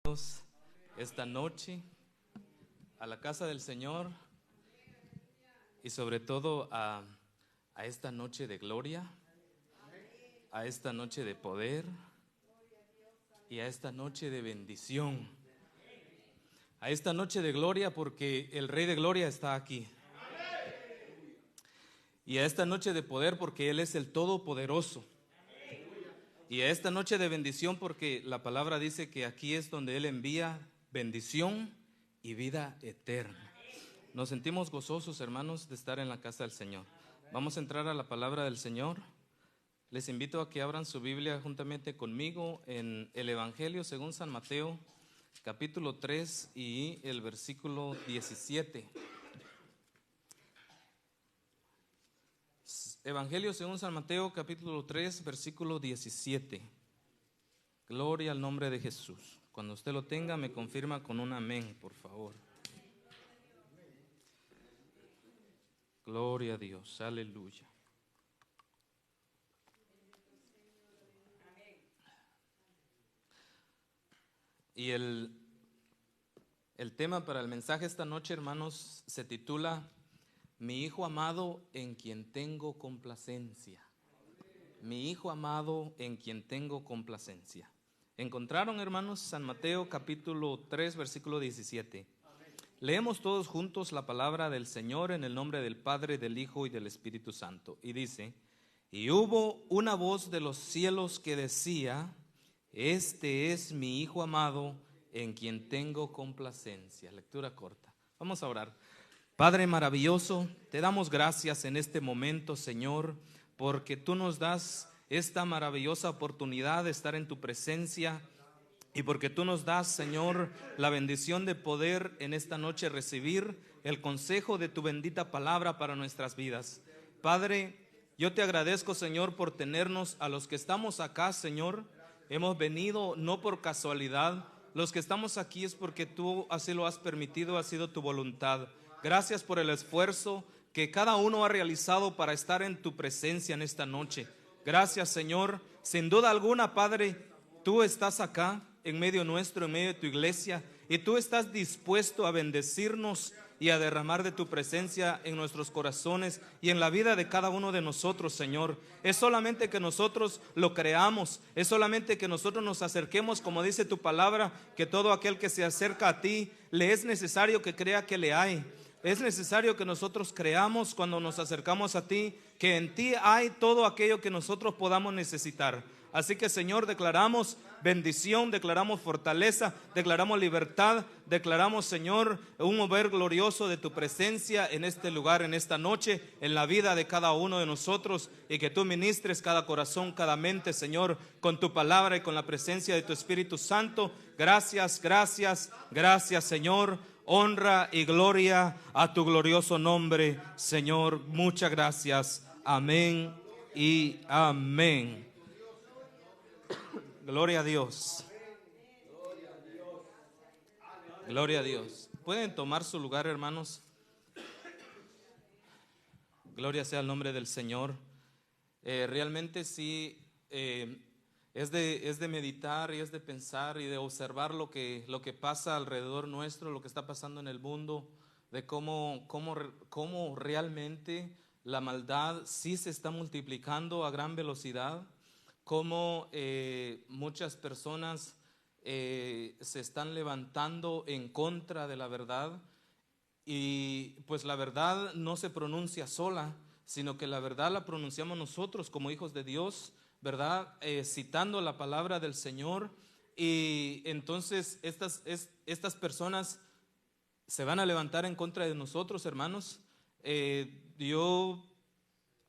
Bienvenidos esta noche a la casa del Señor y sobre todo a esta noche de gloria, a esta noche de poder y a esta noche de bendición, a esta noche de gloria porque el Rey de Gloria está aquí, y a esta noche de poder porque Él es el Todopoderoso, y a esta noche de bendición porque la palabra dice que aquí es donde Él envía bendición y vida eterna. Nos sentimos gozosos, hermanos, de estar en la casa del Señor. Vamos a entrar a la palabra del Señor. Les invito a que abran su Biblia juntamente conmigo en el Evangelio según San Mateo, capítulo 3 y el versículo 17. Evangelio según San Mateo, capítulo 3, versículo 17. Gloria al nombre de Jesús. Cuando usted lo tenga, me confirma con un amén, por favor. Gloria a Dios, aleluya. Y el tema para el mensaje esta noche, hermanos, se titula Mi hijo amado en quien tengo complacencia. Mi hijo amado en quien tengo complacencia. ¿Encontraron, hermanos? San Mateo capítulo 3, versículo 17. Leemos todos juntos la palabra del Señor en el nombre del Padre, del Hijo y del Espíritu Santo. Y dice: Y hubo una voz de los cielos que decía: Este es mi Hijo amado en quien tengo complacencia. Lectura corta. Vamos a orar. Padre maravilloso, te damos gracias en este momento, Señor, porque tú nos das esta maravillosa oportunidad de estar en tu presencia y porque tú nos das, Señor, la bendición de poder en esta noche recibir el consejo de tu bendita palabra para nuestras vidas. Padre, yo te agradezco, Señor, por tenernos a los que estamos acá, Señor. Hemos venido no por casualidad. Los que estamos aquí es porque tú así lo has permitido, ha sido tu voluntad. Gracias por el esfuerzo que cada uno ha realizado para estar en tu presencia en esta noche. Gracias, Señor. Sin duda alguna, Padre, tú estás acá en medio nuestro, en medio de tu iglesia, y tú estás dispuesto a bendecirnos y a derramar de tu presencia en nuestros corazones y en la vida de cada uno de nosotros, Señor. Es solamente que nosotros lo creamos, es solamente que nosotros nos acerquemos, como dice tu palabra, que todo aquel que se acerca a ti, le es necesario que crea que le hay. Es necesario que nosotros creamos cuando nos acercamos a ti, que en ti hay todo aquello que nosotros podamos necesitar. Así que, Señor, declaramos bendición, declaramos fortaleza, declaramos libertad, declaramos, Señor, un mover glorioso de tu presencia en este lugar, en esta noche, en la vida de cada uno de nosotros, y que tú ministres cada corazón, cada mente, Señor, con tu palabra y con la presencia de tu Espíritu Santo. Gracias, gracias, gracias, Señor. Honra y gloria a tu glorioso nombre, Señor. Muchas gracias. Amén y amén. Gloria a Dios. Gloria a Dios. ¿Pueden tomar su lugar, hermanos? Gloria sea el nombre del Señor. Realmente sí, es de meditar y es de pensar y de observar lo que pasa alrededor nuestro, lo que está pasando en el mundo, de cómo realmente la maldad sí se está multiplicando a gran velocidad, cómo muchas personas se están levantando en contra de la verdad. Y pues la verdad no se pronuncia sola, sino que la verdad la pronunciamos nosotros como hijos de Dios, ¿verdad? Citando la palabra del Señor. Y entonces estas personas se van a levantar en contra de nosotros, hermanos. Yo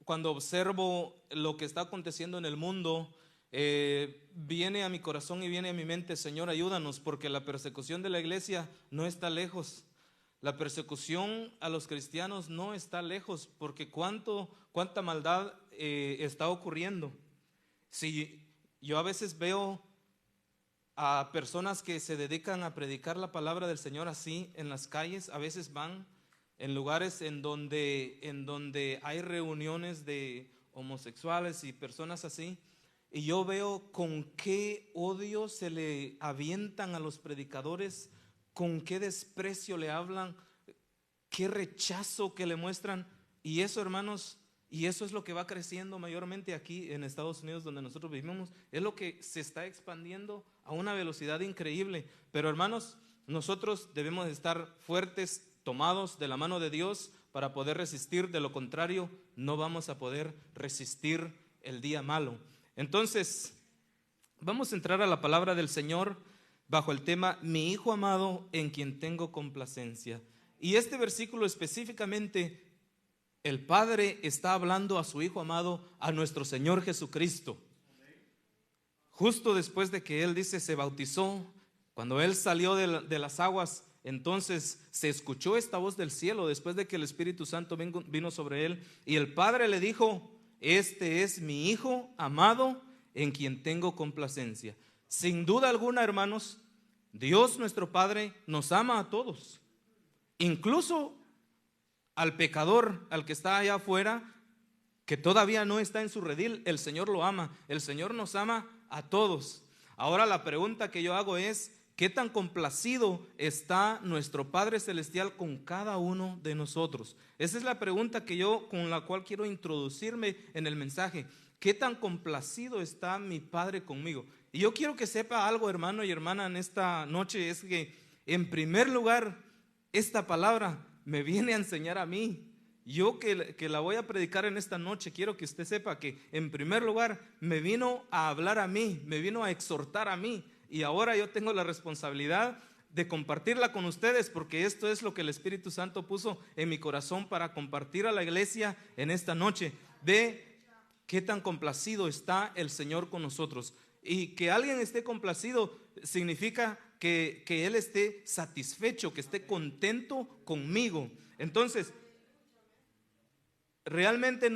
cuando observo lo que está aconteciendo en el mundo, viene a mi corazón y viene a mi mente: Señor, ayúdanos, porque la persecución de la iglesia no está lejos. La persecución a los cristianos no está lejos, porque cuánta maldad está ocurriendo. Si yo a veces veo a personas que se dedican a predicar la palabra del Señor así en las calles, a veces van en lugares en donde hay reuniones de homosexuales y personas así, y yo veo con qué odio se le avientan a los predicadores, con qué desprecio le hablan, qué rechazo que le muestran. Y eso, hermanos, y eso es lo que va creciendo mayormente aquí en Estados Unidos, donde nosotros vivimos. Es lo que se está expandiendo a una velocidad increíble. Pero, hermanos, nosotros debemos estar fuertes, tomados de la mano de Dios para poder resistir. De lo contrario, no vamos a poder resistir el día malo. Entonces, vamos a entrar a la palabra del Señor bajo el tema mi hijo amado en quien tengo complacencia. Y este versículo específicamente, el Padre está hablando a su hijo amado, a nuestro Señor Jesucristo. Justo después de que Él dice se bautizó, cuando Él salió de las aguas, entonces se escuchó esta voz del cielo después de que el Espíritu Santo vino sobre Él. Y el Padre le dijo: este es mi hijo amado en quien tengo complacencia. Sin duda alguna, hermanos, Dios nuestro Padre nos ama a todos, incluso al pecador, al que está allá afuera, que todavía no está en su redil. El Señor lo ama, el Señor nos ama a todos. Ahora la pregunta que yo hago es: ¿qué tan complacido está nuestro Padre Celestial con cada uno de nosotros? Esa es la pregunta con la cual quiero introducirme en el mensaje. ¿Qué tan complacido está mi Padre conmigo? Y yo quiero que sepa algo, hermano y hermana, en esta noche, es que en primer lugar, esta palabra me viene a enseñar a mí. Yo que la voy a predicar en esta noche, quiero que usted sepa que en primer lugar me vino a hablar a mí, me vino a exhortar a mí. Y ahora yo tengo la responsabilidad de compartirla con ustedes, porque esto es lo que el Espíritu Santo puso en mi corazón para compartir a la iglesia en esta noche, de qué tan complacido está el Señor con nosotros. Y que alguien esté complacido significa que Él esté satisfecho, que esté contento conmigo. Entonces, realmente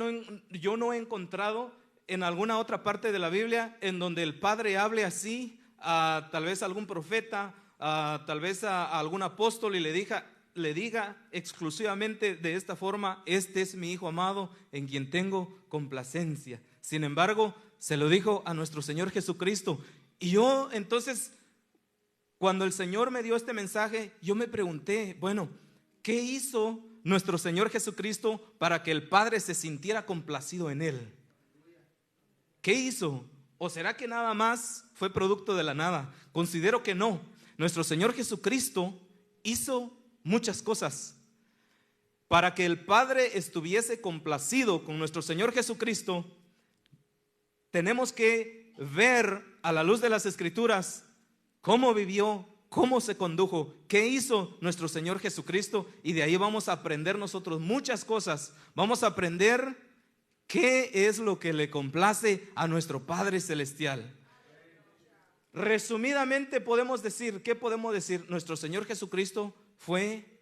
yo no he encontrado en alguna otra parte de la Biblia en donde el Padre hable así a tal vez a algún profeta, tal vez a algún apóstol, y le diga exclusivamente de esta forma: este es mi hijo amado en quien tengo complacencia. Sin embargo, se lo dijo a nuestro Señor Jesucristo. Y yo entonces, cuando el Señor me dio este mensaje, yo me pregunté, bueno, ¿qué hizo nuestro Señor Jesucristo para que el Padre se sintiera complacido en Él? ¿Qué hizo? ¿O será que nada más fue producto de la nada? Considero que no. Nuestro Señor Jesucristo hizo muchas cosas. Para que el Padre estuviese complacido con nuestro Señor Jesucristo, tenemos que ver a la luz de las Escrituras cómo vivió, cómo se condujo, qué hizo nuestro Señor Jesucristo, y de ahí vamos a aprender nosotros muchas cosas. Vamos a aprender qué es lo que le complace a nuestro Padre Celestial. Resumidamente podemos decir, ¿qué podemos decir? Nuestro Señor Jesucristo fue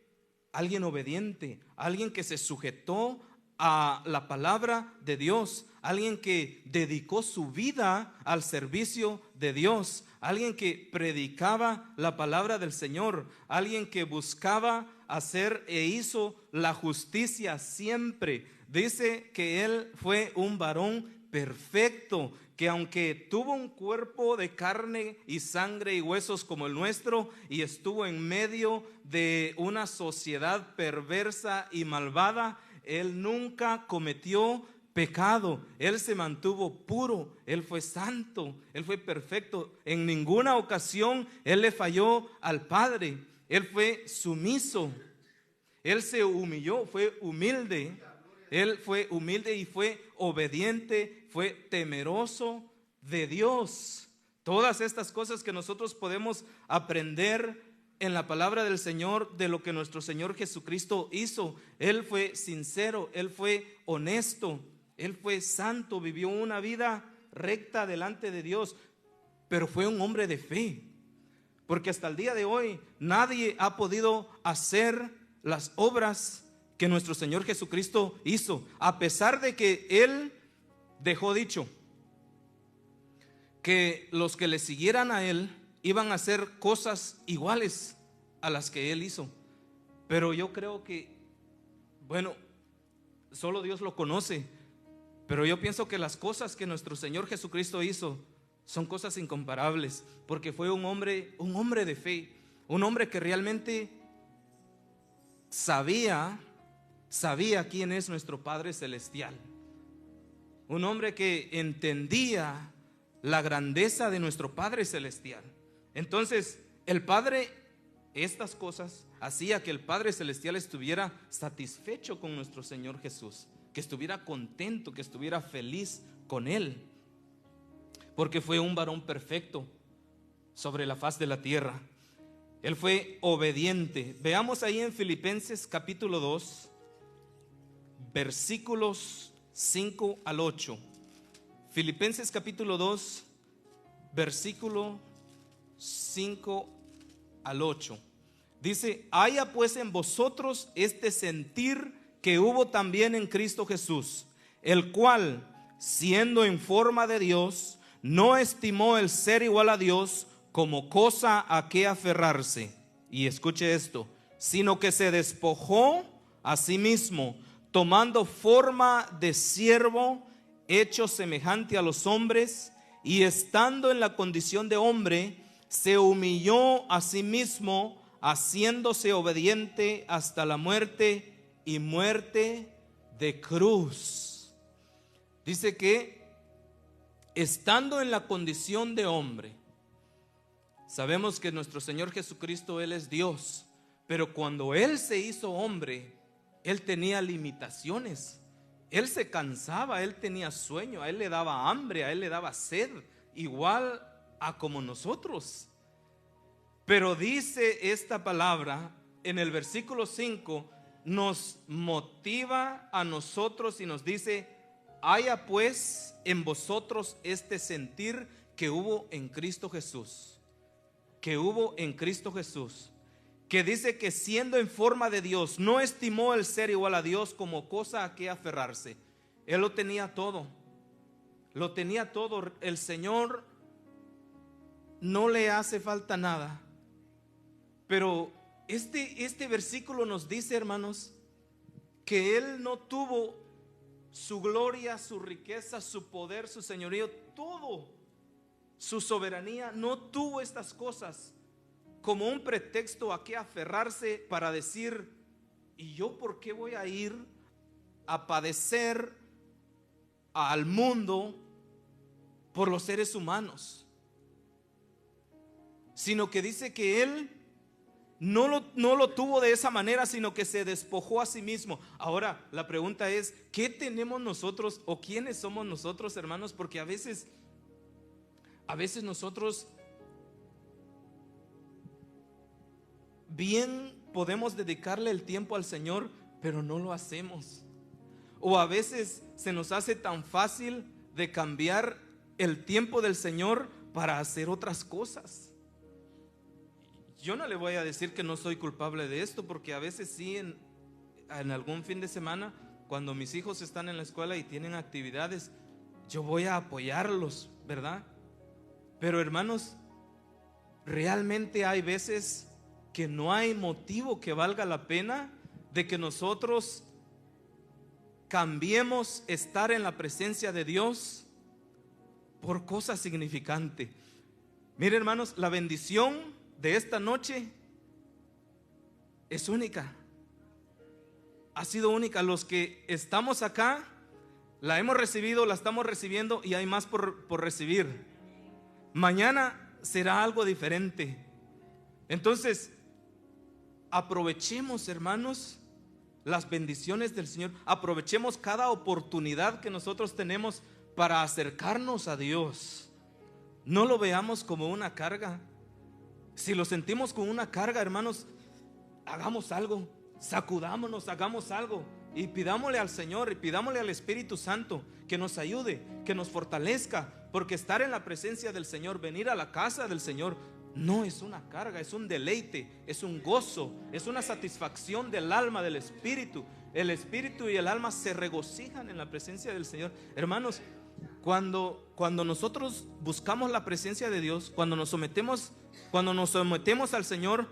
alguien obediente, alguien que se sujetó a la palabra de Dios, alguien que dedicó su vida al servicio de Dios, alguien que predicaba la palabra del Señor, alguien que buscaba hacer e hizo la justicia siempre. Dice que Él fue un varón perfecto, que aunque tuvo un cuerpo de carne y sangre y huesos como el nuestro, y estuvo en medio de una sociedad perversa y malvada, Él nunca cometió pecado. Él se mantuvo puro, Él fue santo, Él fue perfecto. En ninguna ocasión Él le falló al Padre. Él fue sumiso, Él se humilló, fue humilde. Él fue humilde y fue obediente, fue temeroso de Dios. Todas estas cosas que nosotros podemos aprender en la palabra del Señor, de lo que nuestro Señor Jesucristo hizo. Él fue sincero, Él fue honesto, Él fue santo, vivió una vida recta delante de Dios, pero fue un hombre de fe, porque hasta el día de hoy nadie ha podido hacer las obras que nuestro Señor Jesucristo hizo, a pesar de que Él dejó dicho que los que le siguieran a Él iban a hacer cosas iguales a las que Él hizo. Pero yo creo que, bueno, solo Dios lo conoce, Pero yo pienso que las cosas que nuestro Señor Jesucristo hizo son cosas incomparables, porque fue un hombre de fe, un hombre que realmente sabía quién es nuestro Padre Celestial, un hombre que entendía la grandeza de nuestro Padre Celestial. Entonces el Padre, estas cosas hacía que el Padre Celestial estuviera satisfecho con nuestro Señor Jesús, que estuviera contento, que estuviera feliz con Él, porque fue un varón perfecto sobre la faz de la tierra. Él fue obediente. Veamos ahí en Filipenses capítulo 2, versículos 5 al 8. Filipenses capítulo 2, versículo 5 al 8. Dice: haya pues en vosotros este sentir que hubo también en Cristo Jesús, el cual, siendo en forma de Dios, no estimó el ser igual a Dios como cosa a que aferrarse. Y escuche esto: sino que se despojó a sí mismo, tomando forma de siervo, hecho semejante a los hombres, y estando en la condición de hombre, se humilló a sí mismo, haciéndose obediente hasta la muerte, y muerte de cruz. Dice que estando en la condición de hombre, sabemos que nuestro Señor Jesucristo, Él es Dios, pero cuando Él se hizo hombre, Él tenía limitaciones. Él se cansaba, Él tenía sueño, a Él le daba hambre, a Él le daba sed, igual a como nosotros. Pero dice esta palabra en el versículo 5, nos motiva a nosotros y nos dice: haya pues en vosotros este sentir que hubo en Cristo Jesús, que hubo en Cristo Jesús, que dice que siendo en forma de Dios, no estimó el ser igual a Dios como cosa a que aferrarse. Él lo tenía todo, lo tenía todo. El Señor no le hace falta nada. Pero este versículo nos dice, hermanos, que Él no tuvo su gloria, su riqueza, su poder, su señorío, todo, su soberanía, no tuvo estas cosas como un pretexto a que aferrarse para decir: ¿y yo por qué voy a ir a padecer al mundo por los seres humanos? Sino que dice que Él no lo tuvo de esa manera, sino que se despojó a sí mismo. Ahora la pregunta es: ¿qué tenemos nosotros o quiénes somos nosotros, hermanos? Porque a veces nosotros bien podemos dedicarle el tiempo al Señor, pero no lo hacemos. O a veces se nos hace tan fácil de cambiar el tiempo del Señor para hacer otras cosas. Yo no le voy a decir que no soy culpable de esto, porque a veces sí, en algún fin de semana, cuando mis hijos están en la escuela y tienen actividades, yo voy a apoyarlos, ¿verdad? Pero hermanos, realmente hay veces que no hay motivo que valga la pena de que nosotros cambiemos estar en la presencia de Dios por cosas significantes. Miren, hermanos, la bendición de esta noche es única, ha sido única. Los que estamos acá la hemos recibido, la estamos recibiendo, y hay más por recibir. Mañana será algo diferente. Entonces aprovechemos, hermanos, las bendiciones del Señor. Aprovechemos cada oportunidad que nosotros tenemos para acercarnos a Dios. No lo veamos como una carga. Si lo sentimos como una carga, hermanos, hagamos algo, sacudámonos, hagamos algo y pidámosle al Señor y pidámosle al Espíritu Santo que nos ayude, que nos fortalezca, porque estar en la presencia del Señor, venir a la casa del Señor, no es una carga, es un deleite, es un gozo, es una satisfacción del alma, del espíritu. El espíritu y el alma se regocijan en la presencia del Señor. Hermanos, cuando nosotros buscamos la presencia de Dios, cuando nos sometemos al Señor,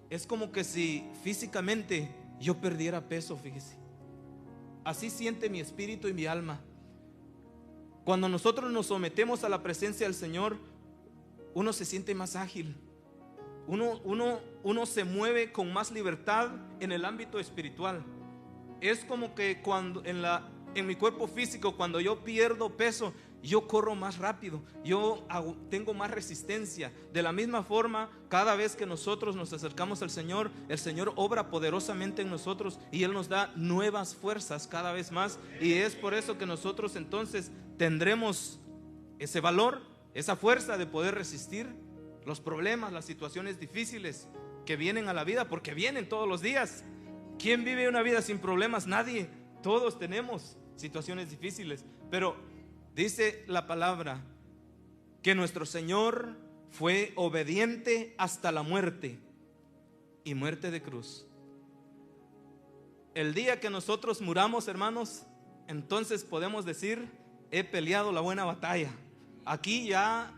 es como que si físicamente yo perdiera peso, fíjese. Así siente mi espíritu y mi alma. Cuando nosotros nos sometemos a la presencia del Señor, uno se siente más ágil. Uno se mueve con más libertad en el ámbito espiritual. Es como que cuando en mi cuerpo físico, cuando yo pierdo peso, yo corro más rápido, tengo más resistencia. De la misma forma, cada vez que nosotros nos acercamos al Señor, el Señor obra poderosamente en nosotros y Él nos da nuevas fuerzas cada vez más. Y es por eso que nosotros entonces tendremos ese valor, esa fuerza de poder resistir los problemas, las situaciones difíciles que vienen a la vida, porque vienen todos los días. ¿Quién vive una vida sin problemas? Nadie. Todos tenemos situaciones difíciles, pero dice la palabra que nuestro Señor fue obediente hasta la muerte, y muerte de cruz. El día que nosotros muramos, hermanos, entonces podemos decir: he peleado la buena batalla. Aquí ya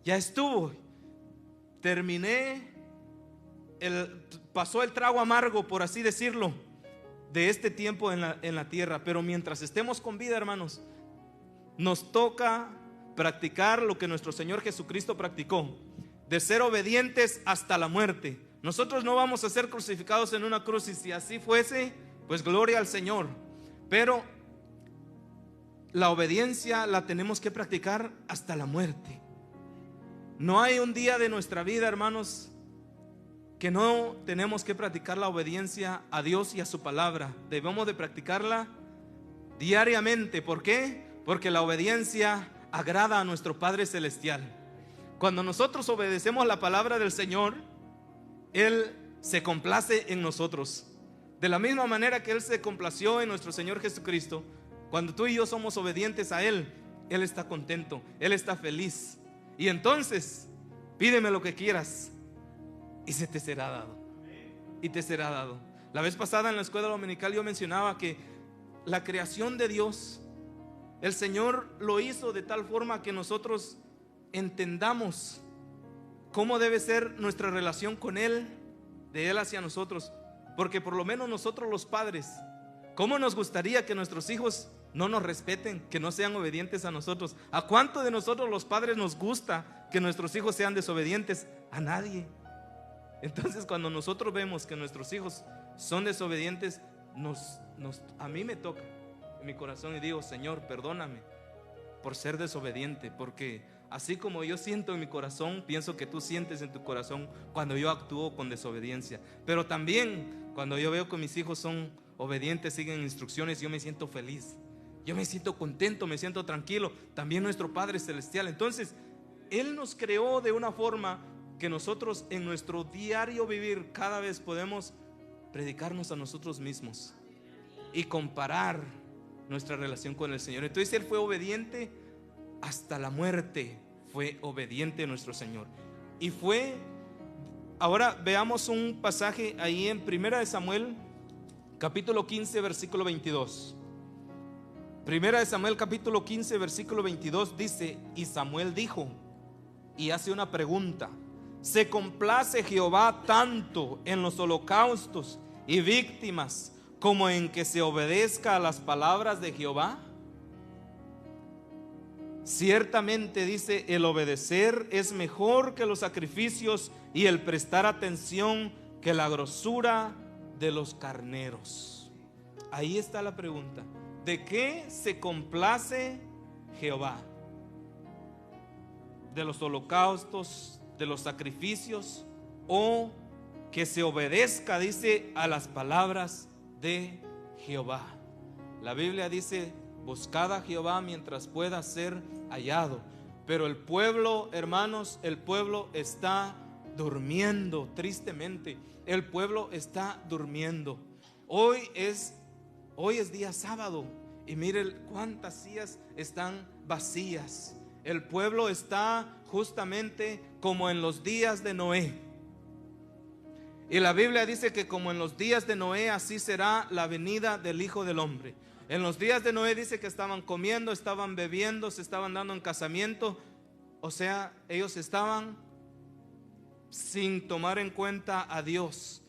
estuvo. Terminé, pasó el trago amargo, por así decirlo, de este tiempo en la tierra. Pero mientras estemos con vida, hermanos, nos toca practicar lo que nuestro Señor Jesucristo practicó, de ser obedientes hasta la muerte. Nosotros no vamos a ser crucificados en una cruz, y si así fuese, pues gloria al Señor. Pero la obediencia la tenemos que practicar hasta la muerte. No hay un día de nuestra vida, hermanos, que no tenemos que practicar la obediencia a Dios y a su palabra. Debemos de practicarla diariamente. ¿Por qué? Porque la obediencia agrada a nuestro Padre Celestial. Cuando nosotros obedecemos la palabra del Señor, Él se complace en nosotros. De la misma manera que Él se complació en nuestro Señor Jesucristo, cuando tú y yo somos obedientes a Él, Él está contento, Él está feliz. Y entonces, pídeme lo que quieras y se te será dado. Y te será dado. La vez pasada en la escuela dominical yo mencionaba que la creación de Dios, el Señor lo hizo de tal forma que nosotros entendamos cómo debe ser nuestra relación con Él, de Él hacia nosotros. Porque por lo menos nosotros los padres, ¿cómo nos gustaría que nuestros hijos no nos respeten, que no sean obedientes a nosotros? ¿A cuánto de nosotros los padres nos gusta que nuestros hijos sean desobedientes? A nadie. Entonces, cuando nosotros vemos que nuestros hijos son desobedientes, a mí me toca en mi corazón y digo: Señor, perdóname por ser desobediente, porque así como yo siento en mi corazón, pienso que tú sientes en tu corazón cuando yo actúo con desobediencia. Pero también cuando yo veo que mis hijos son obedientes, siguen instrucciones, yo me siento feliz, yo me siento contento, me siento tranquilo. También nuestro Padre Celestial. Entonces, Él nos creó de una forma que nosotros en nuestro diario vivir cada vez podemos predicarnos a nosotros mismos y comparar nuestra relación con el Señor. Entonces Él fue obediente hasta la muerte, fue obediente a nuestro Señor. Y fue, ahora veamos un pasaje ahí en 1 Samuel capítulo 15 versículo 22. 1 Samuel capítulo 15 versículo 22 dice: y Samuel dijo, y hace una pregunta: ¿se complace Jehová tanto en los holocaustos y víctimas como en que se obedezca a las palabras de Jehová? Ciertamente, dice, el obedecer es mejor que los sacrificios, y el prestar atención que la grosura de los carneros. Ahí está la pregunta: ¿de qué se complace Jehová? ¿De los holocaustos, de los sacrificios, o que se obedezca, dice, a las palabras de Jehová? La Biblia dice: buscad a Jehová mientras pueda ser hallado. Pero el pueblo, hermanos, el pueblo está durmiendo, tristemente. El pueblo está durmiendo. Hoy es día sábado, y miren cuántas sillas están vacías. El pueblo está justamente como en los días de Noé. Y la Biblia dice que como en los días de Noé, así será la venida del Hijo del Hombre. En los días de Noé dice que estaban comiendo, estaban bebiendo, se estaban dando en casamiento. O sea, ellos estaban sin tomar en cuenta a Dios.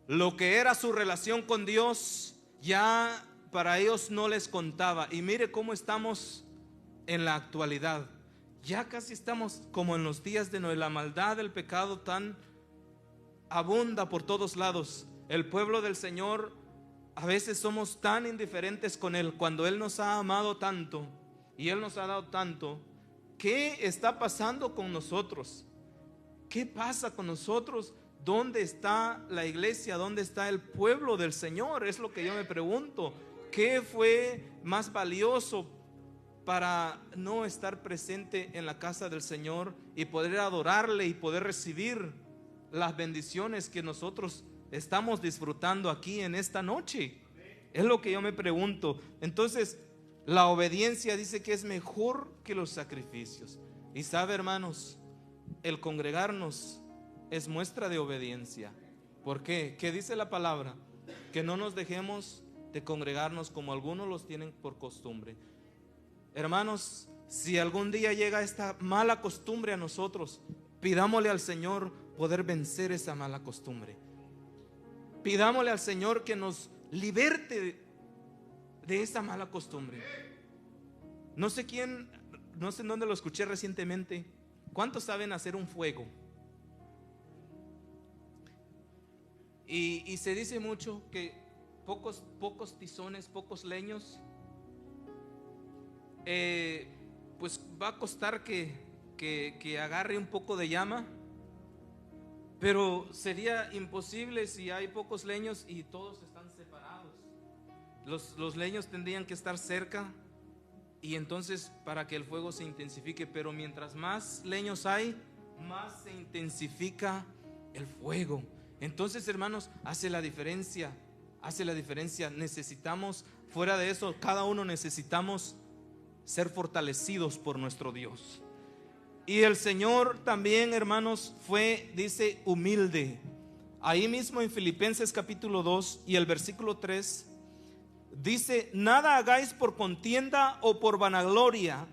Lo que era su relación con Dios ya para ellos no les contaba. Y mire cómo estamos en la actualidad. Ya casi estamos como en los días de Noé. La maldad, el pecado tan abunda por todos lados. El pueblo del Señor a veces somos tan indiferentes con Él, cuando Él nos ha amado tanto y Él nos ha dado tanto. ¿Qué está pasando con nosotros? ¿Qué pasa con nosotros? ¿Dónde está la iglesia? ¿Dónde está el pueblo del Señor? Es lo que yo me pregunto. ¿Qué fue más valioso para no estar presente en la casa del Señor y poder adorarle y poder recibir las bendiciones que nosotros estamos disfrutando aquí en esta noche? Es lo que yo me pregunto. Entonces, la obediencia dice que es mejor que los sacrificios. Y sabe, hermanos, el congregarnos es muestra de obediencia. ¿Por qué? ¿Qué dice la palabra? Que no nos dejemos de congregarnos como algunos los tienen por costumbre. Hermanos, si algún día llega esta mala costumbre a nosotros, pidámosle al Señor poder vencer esa mala costumbre. Pidámosle al Señor que nos liberte de esa mala costumbre. No sé en dónde lo escuché recientemente. ¿Cuántos saben hacer un fuego? Y se dice mucho que pocos tizones, pocos leños, pues va a costar que agarre un poco de llama. Pero sería imposible si hay pocos leños y todos están separados. Los leños tendrían que estar cerca, y entonces para que el fuego se intensifique. Pero mientras más leños hay, más se intensifica el fuego. Entonces, hermanos, hace la diferencia. Necesitamos, fuera de eso, cada uno necesitamos ser fortalecidos por nuestro Dios. Y el Señor también, hermanos, dice, humilde. Ahí mismo en Filipenses capítulo 2 y el versículo 3 dice: nada hagáis por contienda o por vanagloria,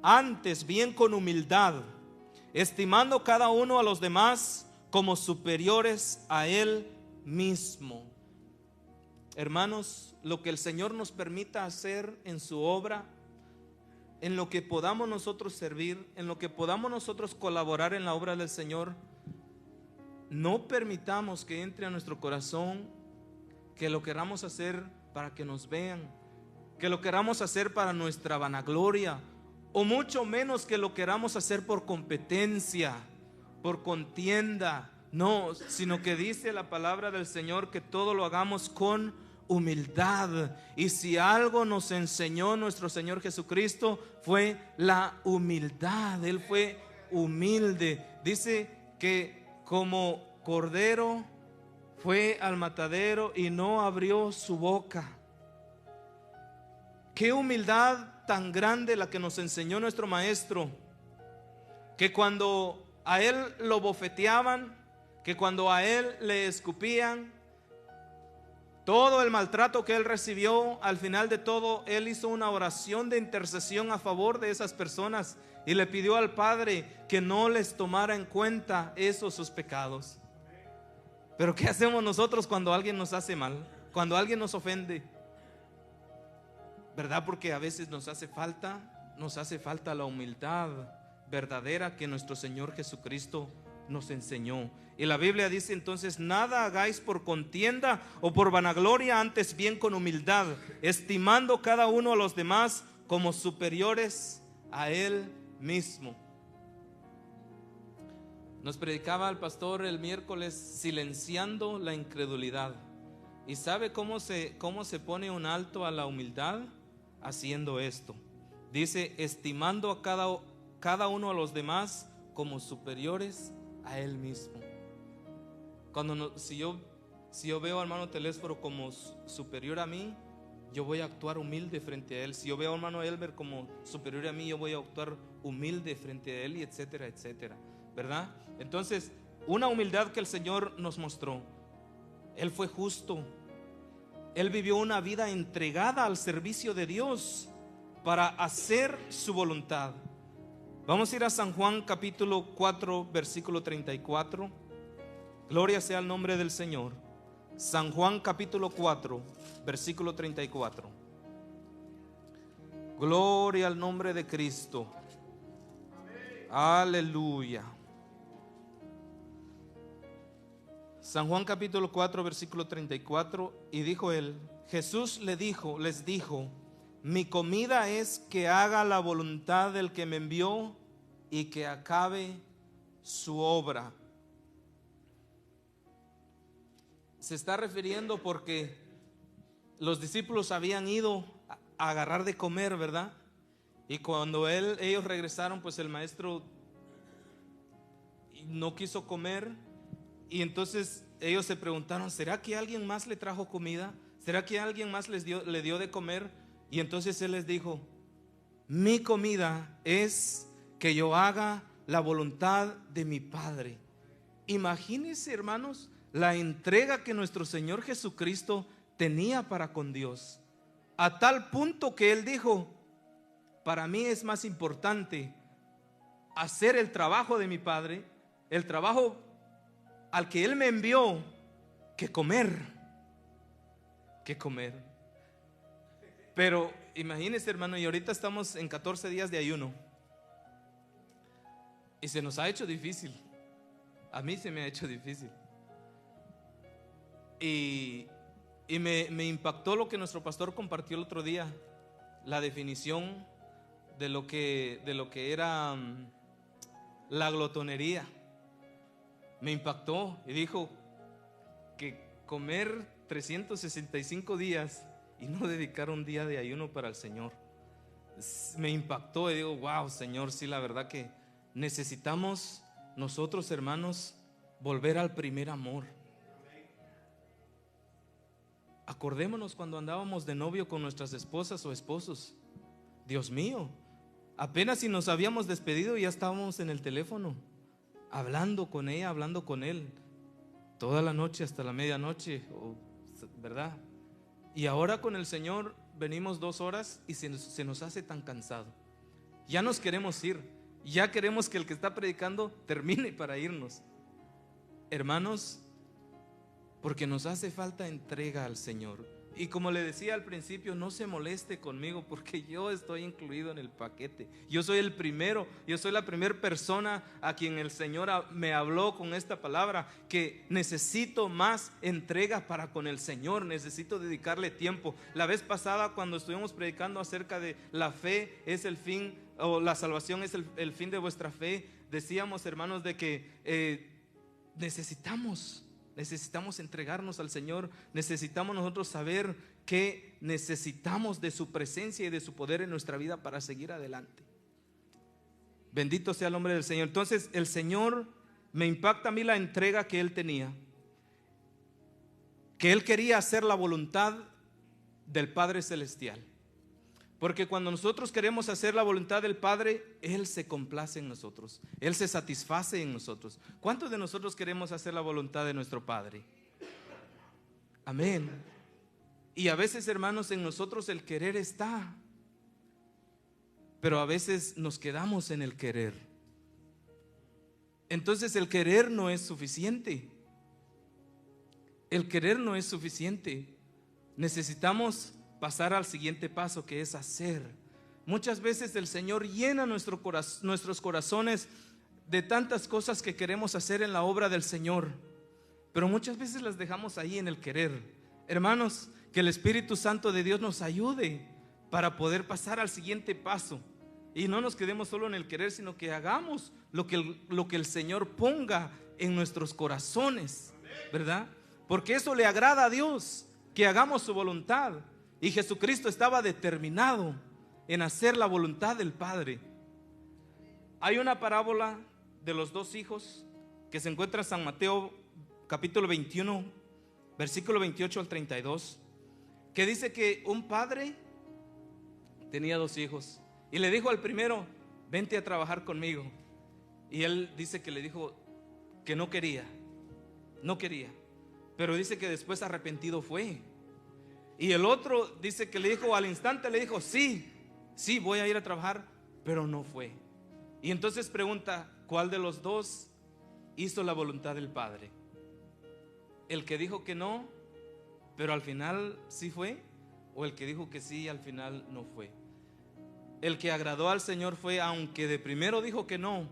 antes bien con humildad, estimando cada uno a los demás como superiores a Él mismo. Hermanos, lo que el Señor nos permita hacer en su obra, en lo que podamos nosotros servir, en lo que podamos nosotros colaborar en la obra del Señor, no permitamos que entre a nuestro corazón que lo queramos hacer para que nos vean, que lo queramos hacer para nuestra vanagloria, o mucho menos que lo queramos hacer por competencia, por contienda. No, sino que dice la palabra del Señor que todo lo hagamos con humildad. Y si algo nos enseñó nuestro Señor Jesucristo, fue la humildad. Él fue humilde. Dice que como cordero fue al matadero y no abrió su boca. Qué humildad tan grande la que nos enseñó nuestro maestro, que cuando a él lo bofeteaban, que cuando a él le escupían, todo el maltrato que él recibió, al final de todo, él hizo una oración de intercesión a favor de esas personas y le pidió al Padre que no les tomara en cuenta esos sus pecados. Pero ¿qué hacemos nosotros cuando alguien nos hace mal? Cuando alguien nos ofende, ¿verdad? Porque a veces nos hace falta la humildad verdadera que nuestro Señor Jesucristo nos enseñó. Y la Biblia dice entonces: nada hagáis por contienda o por vanagloria, antes bien con humildad, estimando cada uno a los demás como superiores a Él mismo. Nos predicaba el pastor el miércoles, silenciando la incredulidad. ¿Y sabe cómo se pone un alto a la humildad? Haciendo esto. Dice: estimando a cada uno a los demás como superiores a él mismo. Si yo veo al hermano Telésforo como superior a mí, yo voy a actuar humilde frente a él. Si yo veo al hermano Elber como superior a mí, yo voy a actuar humilde frente a él, y etcétera, etcétera, ¿verdad? Entonces, una humildad que el Señor nos mostró. Él fue justo. Él vivió una vida entregada al servicio de Dios para hacer su voluntad. Vamos a ir a San Juan capítulo 4 versículo 34. Gloria sea el nombre del Señor. San Juan capítulo 4 versículo 34. Gloria al nombre de Cristo. Aleluya. San Juan capítulo 4 versículo 34. Y dijo él, Jesús les dijo, mi comida es que haga la voluntad del que me envió y que acabe su obra. Se está refiriendo porque los discípulos habían ido a agarrar de comer, ¿verdad? Y cuando ellos regresaron, pues el maestro no quiso comer. Y entonces ellos se preguntaron, ¿será que alguien más le trajo comida? ¿Será que alguien más le dio de comer? Y entonces él les dijo, mi comida es que yo haga la voluntad de mi Padre. Imagínense, hermanos, la entrega que nuestro Señor Jesucristo tenía para con Dios, a tal punto que Él dijo, para mí es más importante hacer el trabajo de mi Padre, el trabajo al que Él me envió, que comer. Pero imagínense, hermano, y ahorita estamos en 14 días de ayuno y se nos ha hecho difícil. A mí se me ha hecho difícil. Y me impactó lo que nuestro pastor compartió el otro día, la definición de lo que era la glotonería. Me impactó y dijo que comer 365 días y no dedicar un día de ayuno para el Señor. Me impactó y digo, wow, Señor, sí, la verdad que necesitamos nosotros, hermanos, volver al primer amor. Acordémonos cuando andábamos de novio con nuestras esposas o esposos. Dios mío, apenas si nos habíamos despedido y ya estábamos en el teléfono, hablando con ella, hablando con él, toda la noche hasta la medianoche, ¿verdad? Y ahora con el Señor venimos 2 horas y se nos hace tan cansado. Ya nos queremos ir, ya queremos que el que está predicando termine para irnos. Hermanos, porque nos hace falta entrega al Señor. Y como le decía al principio, no se moleste conmigo porque yo estoy incluido en el paquete. Yo soy el primero, yo soy la primera persona a quien el Señor me habló con esta palabra, que necesito más entrega para con el Señor, necesito dedicarle tiempo. La vez pasada cuando estuvimos predicando acerca de la fe es el fin, o la salvación es el fin de vuestra fe, decíamos, hermanos, de que necesitamos entregarnos al Señor. Necesitamos nosotros saber que necesitamos de su presencia y de su poder en nuestra vida para seguir adelante. Bendito sea el nombre del Señor. Entonces el Señor, me impacta a mí la entrega que Él tenía, que Él quería hacer la voluntad del Padre Celestial. Porque cuando nosotros queremos hacer la voluntad del Padre, Él se complace en nosotros, Él se satisface en nosotros. ¿Cuántos de nosotros queremos hacer la voluntad de nuestro Padre? Amén. Y a veces, hermanos, en nosotros el querer está, pero a veces nos quedamos en el querer. Entonces el querer no es suficiente. El querer no es suficiente. Necesitamos pasar al siguiente paso, que es hacer. Muchas veces el Señor llena nuestros corazones de tantas cosas que queremos hacer en la obra del Señor, pero muchas veces las dejamos ahí en el querer. Hermanos, que el Espíritu Santo de Dios nos ayude para poder pasar al siguiente paso y no nos quedemos solo en el querer, sino que hagamos lo que el Señor ponga en nuestros corazones, ¿verdad? Porque eso le agrada a Dios, que hagamos su voluntad. Y Jesucristo estaba determinado en hacer la voluntad del Padre. Hay una parábola de los 2 hijos que se encuentra en San Mateo capítulo 21 versículo 28 al 32, que dice que un padre tenía 2 hijos y le dijo al primero, vente a trabajar conmigo. Y él dice que le dijo que no quería, pero dice que después arrepentido fue. Y el otro dice que le dijo, al instante le dijo, sí, voy a ir a trabajar, pero no fue. Y entonces pregunta, ¿cuál de los 2 hizo la voluntad del Padre? ¿El que dijo que no, pero al final sí fue? ¿O el que dijo que sí y al final no fue? El que agradó al Señor fue, aunque de primero dijo que no,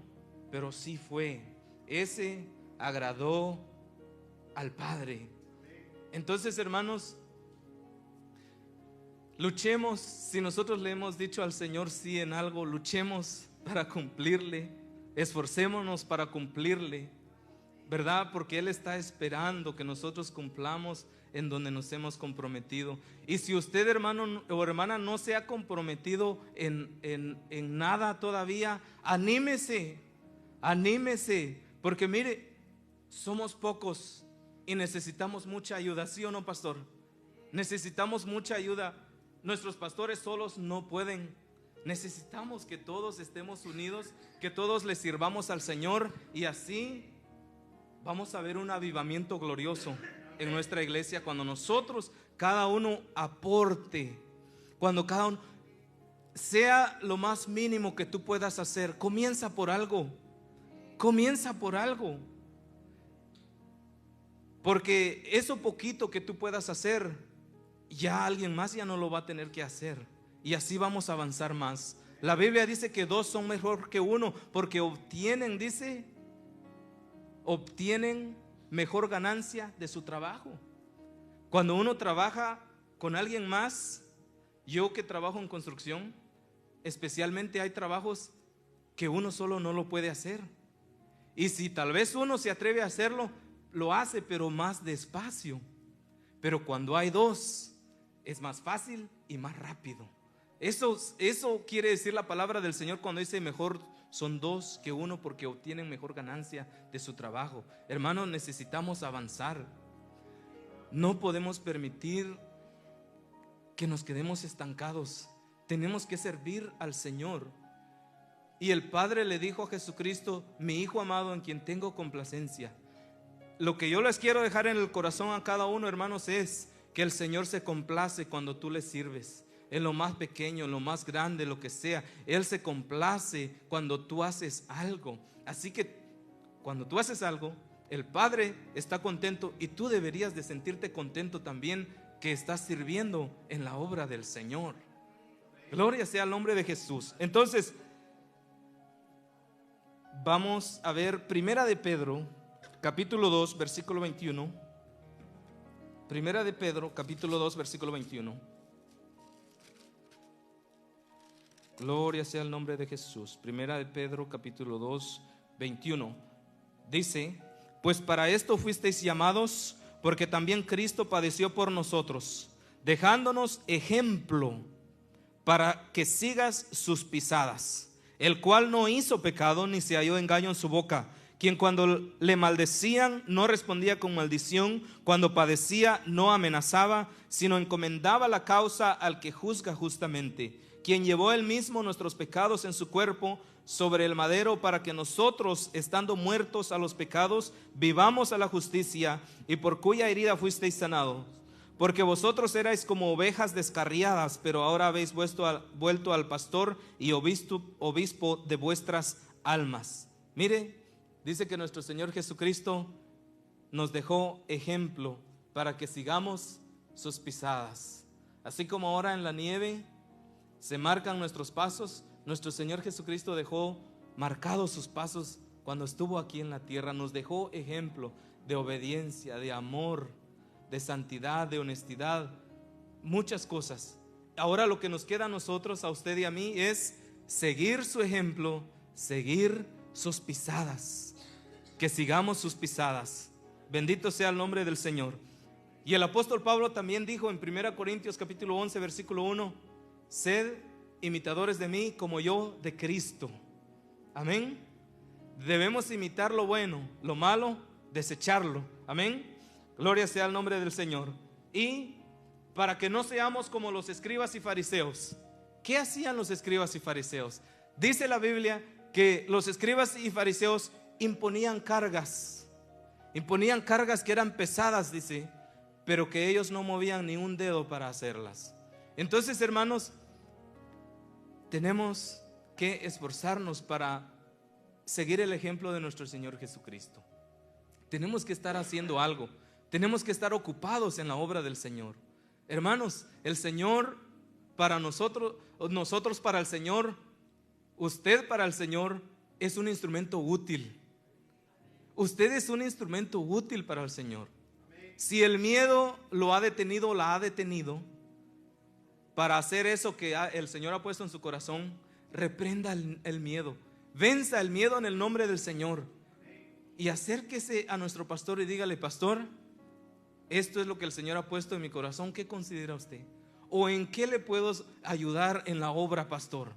pero sí fue. Ese agradó al Padre. Entonces, hermanos, luchemos. Si nosotros le hemos dicho al Señor sí en algo, luchemos para cumplirle. Esforcémonos para cumplirle, ¿verdad? Porque Él está esperando que nosotros cumplamos en donde nos hemos comprometido. Y si usted, hermano o hermana, no se ha comprometido en nada todavía, anímese, porque mire, somos pocos y necesitamos mucha ayuda, ¿sí o no, pastor? Necesitamos mucha ayuda. Nuestros pastores solos no pueden. Necesitamos que todos estemos unidos, que todos le sirvamos al Señor, y así vamos a ver un avivamiento glorioso en nuestra iglesia cuando nosotros, cada uno aporte, cuando cada uno sea lo más mínimo que tú puedas hacer. Comienza por algo, porque eso poquito que tú puedas hacer, ya alguien más ya no lo va a tener que hacer, y así vamos a avanzar más. La Biblia dice que dos son mejor que uno, porque obtienen mejor ganancia de su trabajo. Cuando uno trabaja con alguien más, yo que trabajo en construcción, especialmente hay trabajos que uno solo no lo puede hacer, y si tal vez uno se atreve a hacerlo, lo hace, pero más despacio. Pero cuando hay dos, es más fácil y más rápido. Eso quiere decir la palabra del Señor cuando dice mejor son dos que uno, porque obtienen mejor ganancia de su trabajo. Hermanos, necesitamos avanzar. No podemos permitir que nos quedemos estancados. Tenemos que servir al Señor. Y el Padre le dijo a Jesucristo: mi Hijo amado, en quien tengo complacencia. Lo que yo les quiero dejar en el corazón a cada uno, hermanos, es que el Señor se complace cuando tú le sirves. En lo más pequeño, en lo más grande, lo que sea, Él se complace cuando tú haces algo. Así que cuando tú haces algo, el Padre está contento, y tú deberías de sentirte contento también, que estás sirviendo en la obra del Señor. Gloria sea al nombre de Jesús. Entonces, vamos a ver Primera de Pedro, capítulo 2, versículo 21. Primera de Pedro, capítulo 2, versículo 21. Gloria sea el nombre de Jesús. Primera de Pedro, capítulo 2, 21. Dice: pues para esto fuisteis llamados, porque también Cristo padeció por nosotros, dejándonos ejemplo para que sigas sus pisadas, el cual no hizo pecado, ni se halló engaño en su boca, quien cuando le maldecían no respondía con maldición, cuando padecía no amenazaba, sino encomendaba la causa al que juzga justamente, quien llevó él mismo nuestros pecados en su cuerpo sobre el madero, para que nosotros, estando muertos a los pecados, vivamos a la justicia, y por cuya herida fuisteis sanados. Porque vosotros erais como ovejas descarriadas, pero ahora habéis vuelto al pastor y obispo de vuestras almas. Mire, dice que nuestro Señor Jesucristo nos dejó ejemplo para que sigamos sus pisadas. Así como ahora en la nieve se marcan nuestros pasos, nuestro Señor Jesucristo dejó marcados sus pasos cuando estuvo aquí en la tierra. Nos dejó ejemplo de obediencia, de amor, de santidad, de honestidad, muchas cosas. Ahora lo que nos queda a nosotros, a usted y a mí, es seguir su ejemplo, seguir sus pisadas, que sigamos sus pisadas. Bendito sea el nombre del Señor. Y el apóstol Pablo también dijo en 1 Corintios capítulo 11 versículo 1: sed imitadores de mí como yo de Cristo. Amén. Debemos imitar lo bueno, lo malo, desecharlo. Amén. Gloria sea el nombre del Señor. Y para que no seamos como los escribas y fariseos. ¿Qué hacían los escribas y fariseos? Dice la Biblia que los escribas y fariseos imponían cargas que eran pesadas, dice, pero que ellos no movían ni un dedo para hacerlas. Entonces, hermanos, tenemos que esforzarnos para seguir el ejemplo de nuestro Señor Jesucristo. Tenemos que estar haciendo algo. Tenemos que estar ocupados en la obra del Señor. Hermanos, el Señor para nosotros para el Señor, usted para el Señor es un instrumento útil. Usted es un instrumento útil para el Señor. Si el miedo lo ha detenido o la ha detenido para hacer eso que el Señor ha puesto en su corazón, reprenda el miedo. Venza el miedo en el nombre del Señor. Y acérquese a nuestro pastor y dígale: pastor, esto es lo que el Señor ha puesto en mi corazón. ¿Qué considera usted? ¿O en qué le puedo ayudar en la obra, pastor?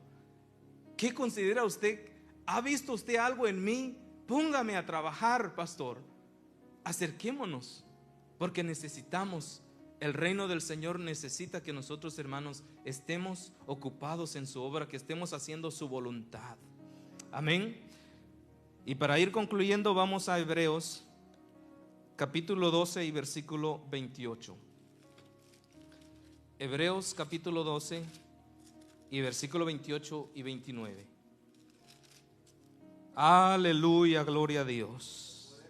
¿Qué considera usted? ¿Ha visto usted algo en mí? Póngame a trabajar, pastor. Acerquémonos, porque necesitamos. El reino del Señor necesita que nosotros, hermanos, estemos ocupados en su obra, que estemos haciendo su voluntad. Amén. Y para ir concluyendo, vamos a Hebreos capítulo 12 y versículo 28. Hebreos capítulo 12 y versículo 28 y 29. Aleluya, gloria a Dios.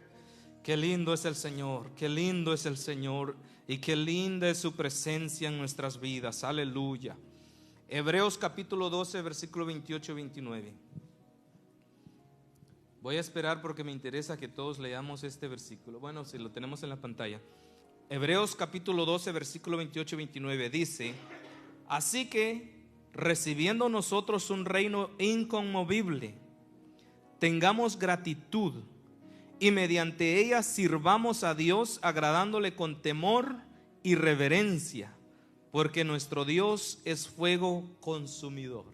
Qué lindo es el Señor, qué lindo es el Señor y qué linda es su presencia en nuestras vidas. Aleluya. Hebreos capítulo 12, versículo 28 y 29. Voy a esperar porque me interesa que todos leamos este versículo. Bueno, si lo tenemos en la pantalla. Hebreos capítulo 12, versículo 28 y 29 dice: así que, recibiendo nosotros un reino inconmovible, tengamos gratitud y mediante ella sirvamos a Dios, agradándole con temor y reverencia, porque nuestro Dios es fuego consumidor.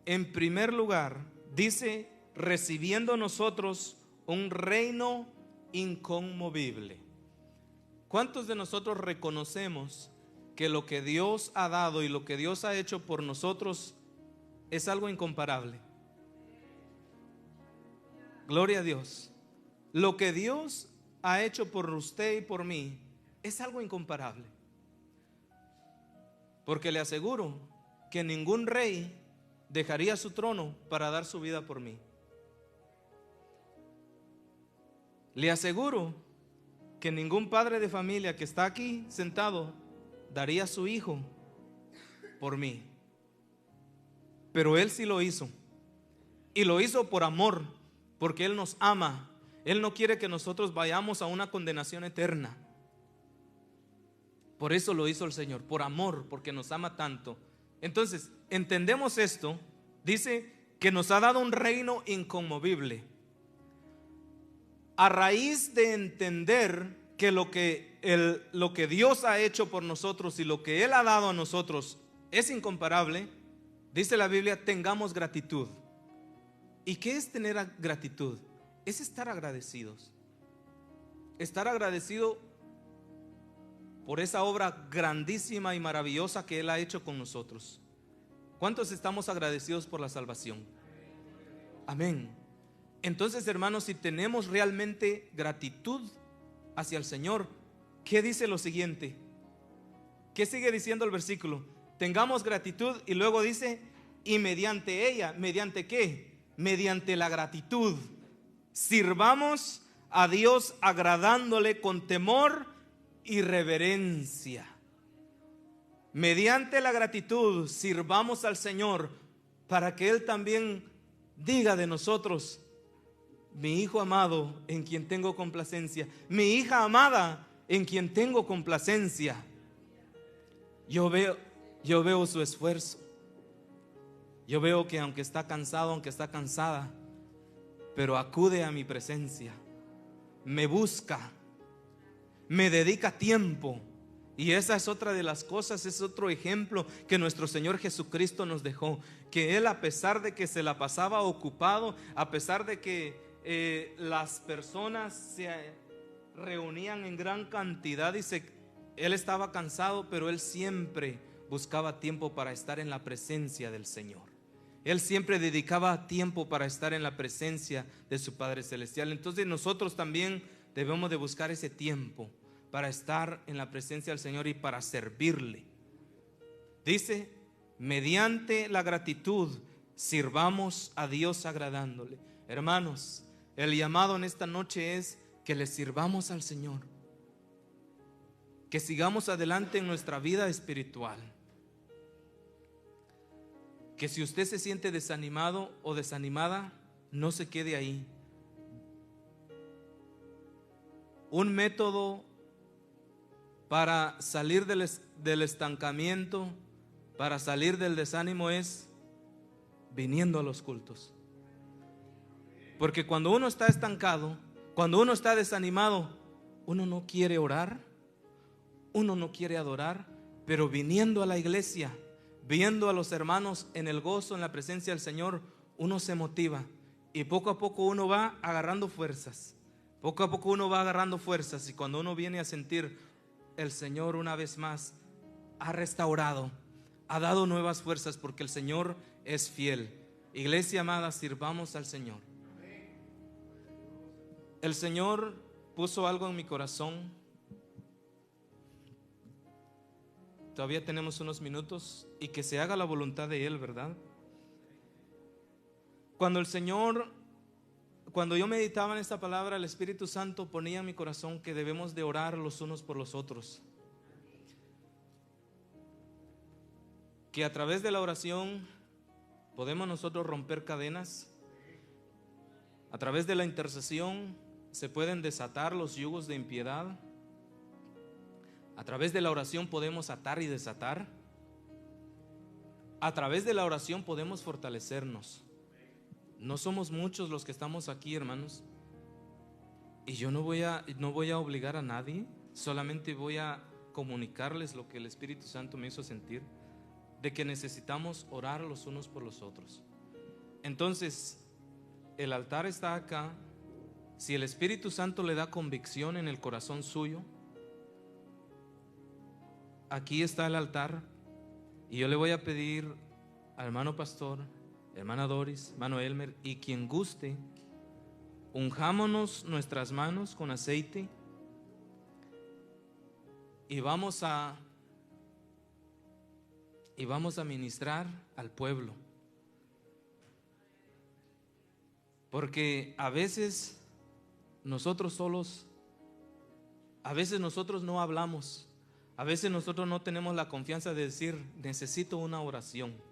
En primer lugar, dice: recibiendo nosotros un reino inconmovible. ¿Cuántos de nosotros reconocemos que lo que Dios ha dado y lo que Dios ha hecho por nosotros es algo incomparable? Gloria a Dios. Lo que Dios ha hecho por usted y por mí es algo incomparable. Porque le aseguro que ningún rey dejaría su trono para dar su vida por mí. Le aseguro que ningún padre de familia que está aquí sentado daría a su hijo por mí. Pero Él sí lo hizo. Y lo hizo por amor, porque Él nos ama. Él no quiere que nosotros vayamos a una condenación eterna. Por eso lo hizo el Señor, por amor, porque nos ama tanto. Entonces, entendemos esto. Dice que nos ha dado un reino inconmovible. A raíz de entender que lo que Dios ha hecho por nosotros y lo que Él ha dado a nosotros es incomparable, dice la Biblia: tengamos gratitud. ¿Y qué es tener gratitud? Es estar agradecidos. Estar agradecido por esa obra grandísima y maravillosa que Él ha hecho con nosotros. ¿Cuántos estamos agradecidos por la salvación? Amén. Entonces, hermanos, si tenemos realmente gratitud hacia el Señor, ¿qué dice lo siguiente? ¿Qué sigue diciendo el versículo? Tengamos gratitud y luego dice: y mediante ella, ¿mediante qué? Mediante la gratitud, sirvamos a Dios agradándole con temor y reverencia. Mediante la gratitud sirvamos al Señor para que Él también diga de nosotros: mi hijo amado en quien tengo complacencia, mi hija amada en quien tengo complacencia. Yo veo su esfuerzo. Yo veo que aunque está cansado, aunque está cansada, pero acude a mi presencia, me busca, me dedica tiempo. Y esa es otra de las cosas, es otro ejemplo que nuestro Señor Jesucristo nos dejó. Que Él, a pesar de que se la pasaba ocupado, a pesar de que las personas se reunían en gran cantidad y Él estaba cansado, pero Él siempre buscaba tiempo para estar en la presencia del Señor. Él siempre dedicaba tiempo para estar en la presencia de su Padre Celestial. Entonces nosotros también debemos de buscar ese tiempo para estar en la presencia del Señor y para servirle. Dice: mediante la gratitud sirvamos a Dios agradándole. Hermanos, el llamado en esta noche es que le sirvamos al Señor, que sigamos adelante en nuestra vida espiritual, que si usted se siente desanimado o desanimada, no se quede ahí. Un método para salir del estancamiento, para salir del desánimo, es viniendo a los cultos. Porque cuando uno está estancado, cuando uno está desanimado, uno no quiere orar, uno no quiere adorar, pero viniendo a la iglesia, viendo a los hermanos en el gozo, en la presencia del Señor, uno se motiva y poco a poco uno va agarrando fuerzas. Poco a poco uno va agarrando fuerzas, y cuando uno viene a sentir, el Señor una vez más ha restaurado, ha dado nuevas fuerzas, porque el Señor es fiel. Iglesia amada, sirvamos al Señor. El Señor puso algo en mi corazón. Todavía tenemos unos minutos, y que se haga la voluntad de Él, ¿verdad? Cuando yo meditaba en esta palabra, el Espíritu Santo ponía en mi corazón que debemos de orar los unos por los otros. Que a través de la oración podemos nosotros romper cadenas. A través de la intercesión se pueden desatar los yugos de impiedad. A través de la oración podemos atar y desatar. A través de la oración podemos fortalecernos. No somos muchos los que estamos aquí, hermanos, y yo no voy a obligar a nadie, solamente voy a comunicarles lo que el Espíritu Santo me hizo sentir, de que necesitamos orar los unos por los otros. Entonces, el altar está acá. Si el Espíritu Santo le da convicción en el corazón suyo, aquí está el altar, y yo le voy a pedir al hermano pastor, hermana Doris, hermano Elmer, y quien guste, unjámonos nuestras manos con aceite y vamos a ministrar al pueblo. Porque a veces nosotros solos, a veces nosotros no hablamos, a veces nosotros no tenemos la confianza de decir: necesito una oración.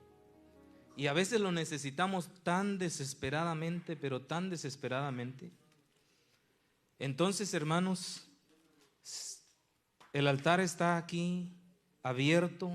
Y a veces lo necesitamos tan desesperadamente, pero tan desesperadamente. Entonces, hermanos, el altar está aquí abierto.